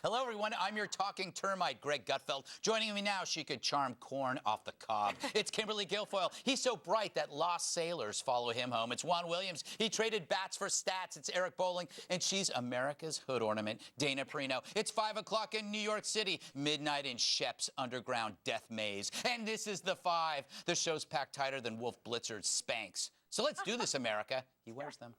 Hello, everyone. I'm your talking termite, Greg Gutfeld. Joining me now, she could charm corn off the cob. It's Kimberly Guilfoyle. He's so bright that lost sailors follow him home. It's Juan Williams. He traded bats for stats. It's Eric Bowling. And she's America's hood ornament, Dana Perino. It's 5 o'clock in New York City, midnight in Shep's underground death maze. And this is The Five. The show's packed tighter than Wolf Blitzer's Spanx. So let's do this, America. He wears them.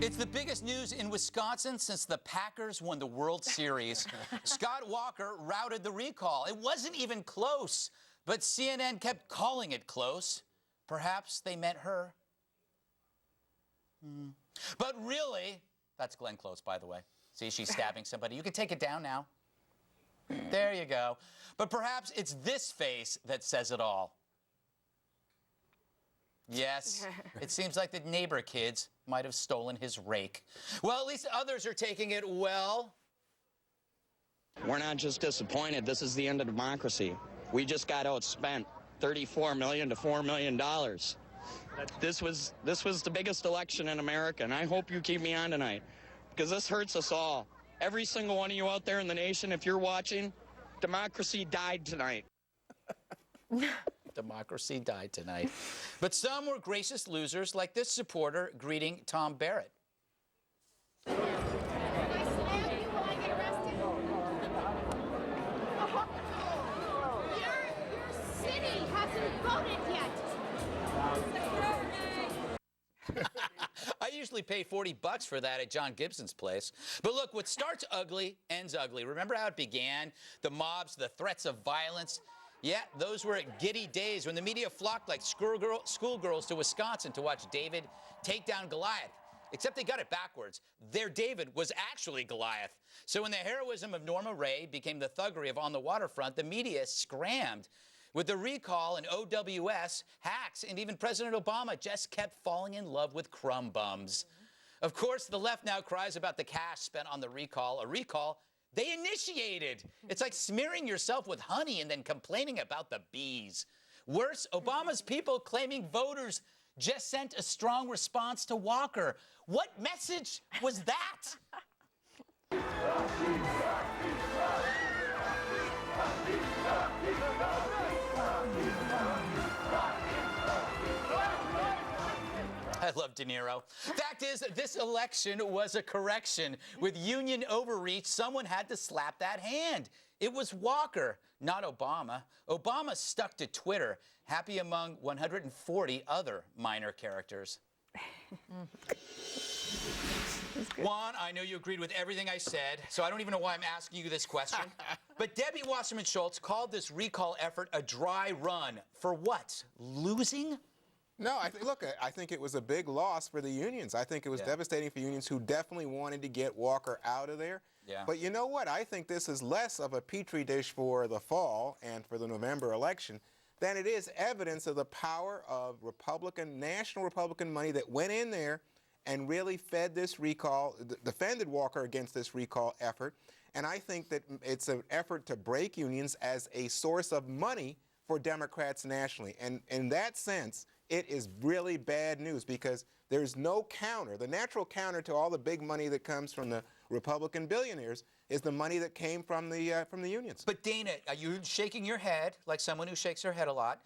It's the biggest news in Wisconsin since the Packers won the World Series. Scott Walker routed the recall. It wasn't even close, but CNN kept calling it close. Perhaps they meant her. But really, that's Glenn Close, by the way. See, she's stabbing somebody. You can take it down now. There you go. But perhaps it's this face that says it all. Yes, it seems like the neighbor kids might have stolen his rake. Well, at least others are taking it well. We're not just disappointed. This is the end of democracy. We just got outspent $34 million to $4 million. This was the biggest election in America, and I hope you keep me on tonight, because this hurts us all. Every single one of you out there in the nation, if you're watching, democracy died tonight. Democracy died tonight. But some were gracious losers, like this supporter greeting Tom Barrett. Your city hasn't voted yet. I usually pay $40 for that at John Gibson's place. But look, what starts ugly ends ugly. Remember how it began? The mobs, the threats of violence. Yeah, those were giddy days when the media flocked like schoolgirls to Wisconsin to watch David take down Goliath. Except they got it backwards. Their David was actually Goliath. So when the heroism of Norma Ray became the thuggery of On the Waterfront, the media scrammed. With the recall and OWS, hacks, and even President Obama just kept falling in love with crumb bums. Of course, the left now cries about the cash spent on the recall, a recall they initiated. It's like smearing yourself with honey and then complaining about the bees. Worse, Obama's people claiming voters just sent a strong response to Walker. What message was that? I love De Niro. Fact is, this election was a correction. With union overreach, someone had to slap that hand. It was Walker, not Obama. Obama stuck to Twitter, happy among 140 other minor characters. Juan, I know you agreed with everything I said, so I don't even know why I'm asking you this question. But Debbie Wasserman Schultz called this recall effort a dry run. For what? Losing? No, I think it was a big loss for the unions. I think it was devastating for unions who definitely wanted to get Walker out of there. Yeah. But you know what? I think this is less of a petri dish for the fall and for the November election than it is evidence of the power of national Republican money that went in there and really fed this recall, defended Walker against this recall effort. And I think that it's an effort to break unions as a source of money for Democrats nationally. And in that sense, it is really bad news because there's no counter. The natural counter to all the big money that comes from the Republican billionaires is the money that came from the unions. But Dana, are you shaking your head like someone who shakes her head a lot?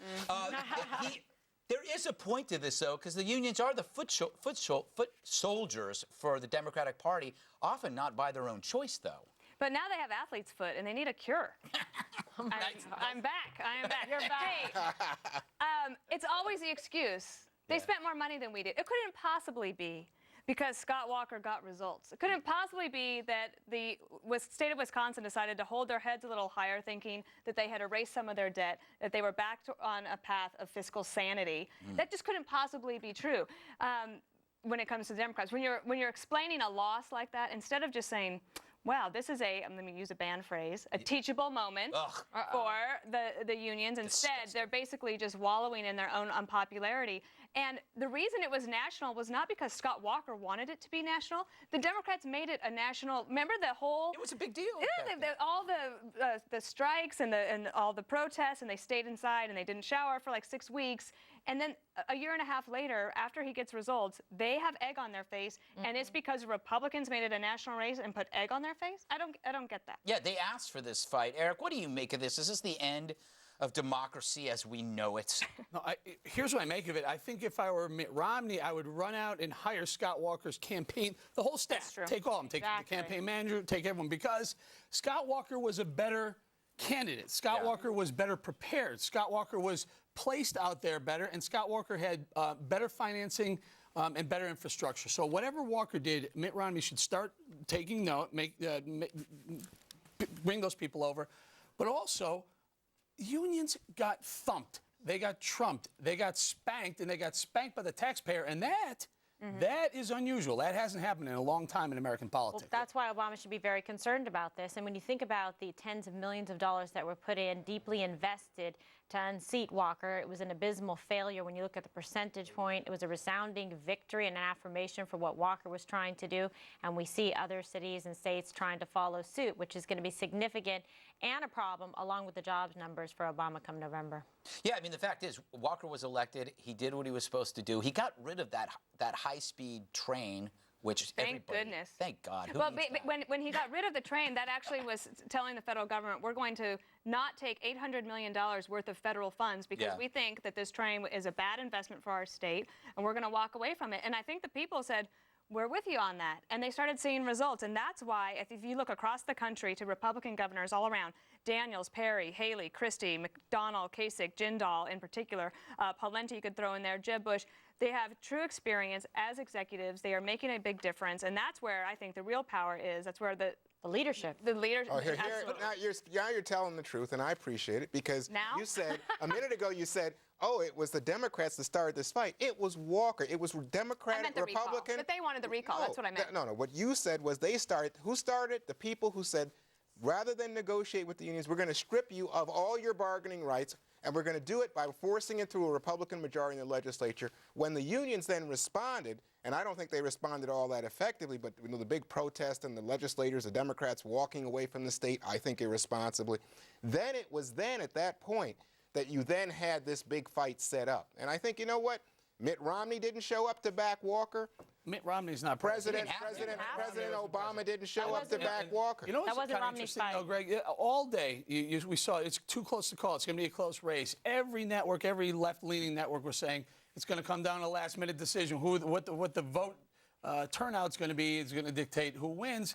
There is a point to this, though, because the unions are the foot soldiers for the Democratic Party, often not by their own choice, though. But now they have athlete's foot, and they need a cure. I'm back. I am back. You're back. Hey, it's always the excuse. They spent more money than we did. It couldn't possibly be because Scott Walker got results. It couldn't possibly be that the state of Wisconsin decided to hold their heads a little higher, thinking that they had erased some of their debt, that they were back on a path of fiscal sanity. That just couldn't possibly be true. When it comes to the Democrats, when you're explaining a loss like that, instead of just saying, wow, this is I'm going to use a banned phrase, a teachable moment for the unions. Instead, they're basically just wallowing in their own unpopularity And the reason it was national was not because Scott Walker wanted it to be national. The Democrats made it a national. Remember the whole? It was a big deal. Yeah, all the strikes and all the protests, and they stayed inside and they didn't shower for like 6 weeks. And then a year and a half later, after he gets results, they have egg on their face, and it's because Republicans made it a national race and put egg on their face. I don't get that. Yeah, they asked for this fight. Eric, what do you make of this? Is this the end of democracy as we know it? No, here's what I make of it. I think if I were Mitt Romney, I would run out and hire Scott Walker's campaign, the whole staff. Take all of them. Take the campaign manager, take everyone, because Scott Walker was a better candidate. Scott Walker was better prepared. Scott Walker was placed out there better, and Scott Walker had better financing and better infrastructure. So whatever Walker did, Mitt Romney should start taking note, bring those people over. But also, unions got thumped. They got trumped. They got spanked, and they got spanked by the taxpayer, and that is unusual. That hasn't happened in a long time in American politics. Well, that's why Obama should be very concerned about this. And when you think about the tens of millions of dollars that were put in, deeply invested to unseat Walker, it was an abysmal failure. When you look at the percentage point, it was a resounding victory and an affirmation for what Walker was trying to do. And we see other cities and states trying to follow suit, which is going to be significant and a problem, along with the jobs numbers for Obama come November. Yeah, I mean, the fact is, Walker was elected. He did what he was supposed to do. He got rid of that high-speed train, which Thank goodness. Thank God. Well, when he got rid of the train, that actually was telling the federal government, we're going to not take $800 million worth of federal funds because we think that this train is a bad investment for our state, and we're going to walk away from it. And I think the people said, we're with you on that. And they started seeing results. And that's why, if you look across the country to Republican governors all around, Daniels, Perry, Haley, Christie, McDonnell, Kasich, Jindal in particular, Pawlenty you could throw in there, Jeb Bush, they have true experience as executives. They are making a big difference. And that's where I think the real power is. That's where the leadership. The leadership. Oh, now you're telling the truth, and I appreciate it, because you said, a minute ago you said, oh, it was the Democrats that started this fight. It was Walker. It was Democratic, I meant the Republican. Recall. But they wanted the recall. That's what I meant. No. What you said was they started. Who started? The people who said, rather than negotiate with the unions, we're going to strip you of all your bargaining rights, and we're going to do it by forcing it through a Republican majority in the legislature. When the unions then responded, and I don't think they responded all that effectively, but the big protest and the legislators, the Democrats walking away from the state, I think irresponsibly, then it was then at that point that you then had this big fight set up. And I think, you know what? Mitt Romney didn't show up to back Walker. Mitt Romney's not President Obama didn't show up to back Walker. You know what's wasn't kind of Romney's interesting, fight. though, Greg? All day, we saw it's too close to call. It's going to be a close race. Every network, every left-leaning network was saying it's going to come down to a last-minute decision. What the vote turnout's going to be is going to dictate who wins.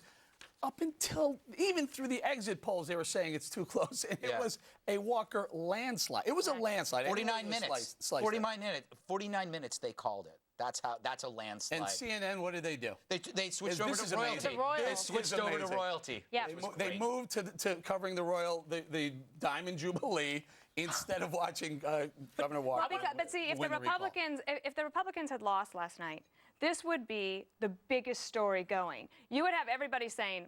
Up until, even through the exit polls, they were saying it's too close. And it was a Walker landslide. It was a landslide. 49 minutes. 49 minutes they called it. That's a landslide. And CNN, what did they do? They switched over to royalty. They switched over to royalty. Yeah. They moved to covering the Diamond Jubilee instead of watching Governor Walker. But see, if the Republicans had lost last night, this would be the biggest story going. You would have everybody saying,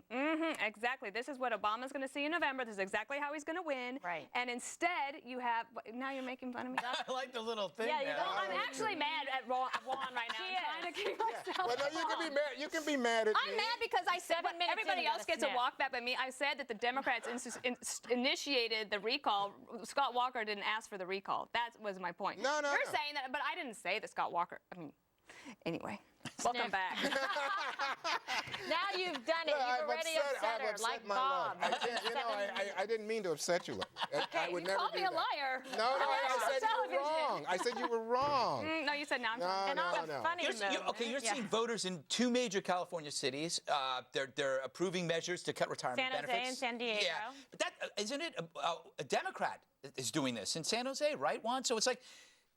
exactly, this is what Obama's going to see in November. This is exactly how he's going to win. Right. And instead, you have, now you're making fun of me. I like the little thing. Yeah, there. I'm actually mad at Juan right now. I'm trying to keep myself. Well, no, you can be mad. You can be mad at me. I'm mad because I said 7 minutes everybody in, you else gotta gets a snap. walk back, but me, I said that the Democrats initiated the recall. Scott Walker didn't ask for the recall. That was my point. No. You're saying that, but I didn't say that Scott Walker. I mean, anyway. Welcome back. Now you've done it. You've already upset her, like Bob. I didn't mean to upset you. I would you never called do me a that. liar. No, I said you were television. wrong. I said you were wrong. No, you said now I'm wrong. And on a funny note, You're seeing voters in 2 major California cities. They're approving measures to cut retirement San Jose benefits. and San Diego. Yeah, but that isn't it. A Democrat is doing this in San Jose, right, Juan? So it's like,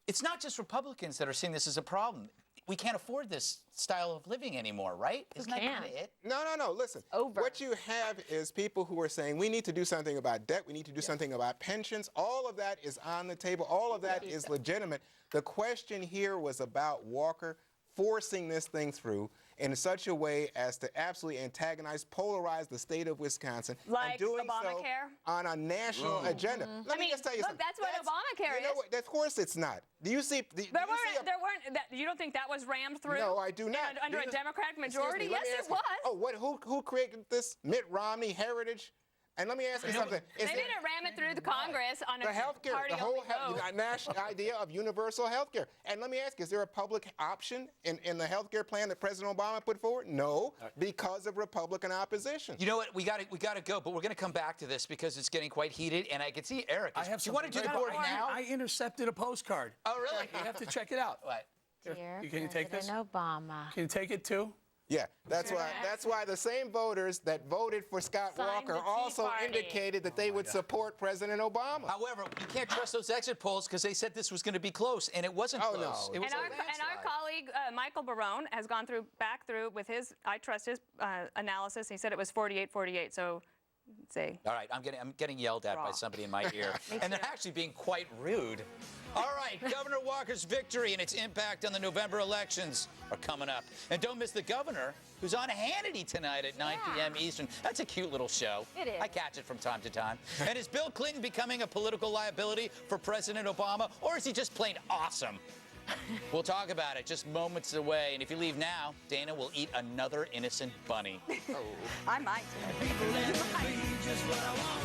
it's not just Republicans that are seeing this as a problem. We can't afford this style of living anymore, right? Isn't that kind of it? No. Listen, what you have is people who are saying we need to do something about debt. We need to do something about pensions. All of that is on the table. All of that is legitimate. The question here was about Walker forcing this thing through in such a way as to absolutely antagonize, polarize the state of Wisconsin. Like and doing Obamacare? so on a national agenda. Let me just tell you look, something. that's what Obamacare you know is. What, of course it's not. Do you see? You don't think that was rammed through? No, I do not. Under a Democratic majority? Excuse me, Yes, it was. Oh, who created this? Mitt Romney heritage? And let me ask you something. They didn't ram it through the Congress on a the healthcare, party the whole vote. national idea of universal healthcare. And let me ask you, is there a public option in the healthcare plan that President Obama put forward? No, because of Republican opposition. You know what? We got to go, but we're going to come back to this because it's getting quite heated, and I can see Eric. I have you want to do the board now? I intercepted a postcard. Oh, really? You have to check it out. What? Dear Can you take this? President Obama. Can you take it too? Yeah, that's why the same voters that voted for Scott Signed Walker the Tea also Party. indicated that they would support President Obama. However, you can't trust those exit polls because they said this was going to be close, and it wasn't close. No. It was And a our landslide. colleague, Michael Barone, has gone back through with his, I trust his analysis. He said it was 48-48, so say. All right, I'm getting yelled at by somebody in my ear, and they're actually being quite rude. All right, Governor Walker's victory and its impact on the November elections are coming up. And don't miss the governor, who's on Hannity tonight at 9 p.m. Eastern. That's a cute little show. It is. I catch it from time to time. And is Bill Clinton becoming a political liability for President Obama, or is he just plain awesome? We'll talk about it just moments away. And if you leave now, Dana will eat another innocent bunny. I might. People let me be just what I want.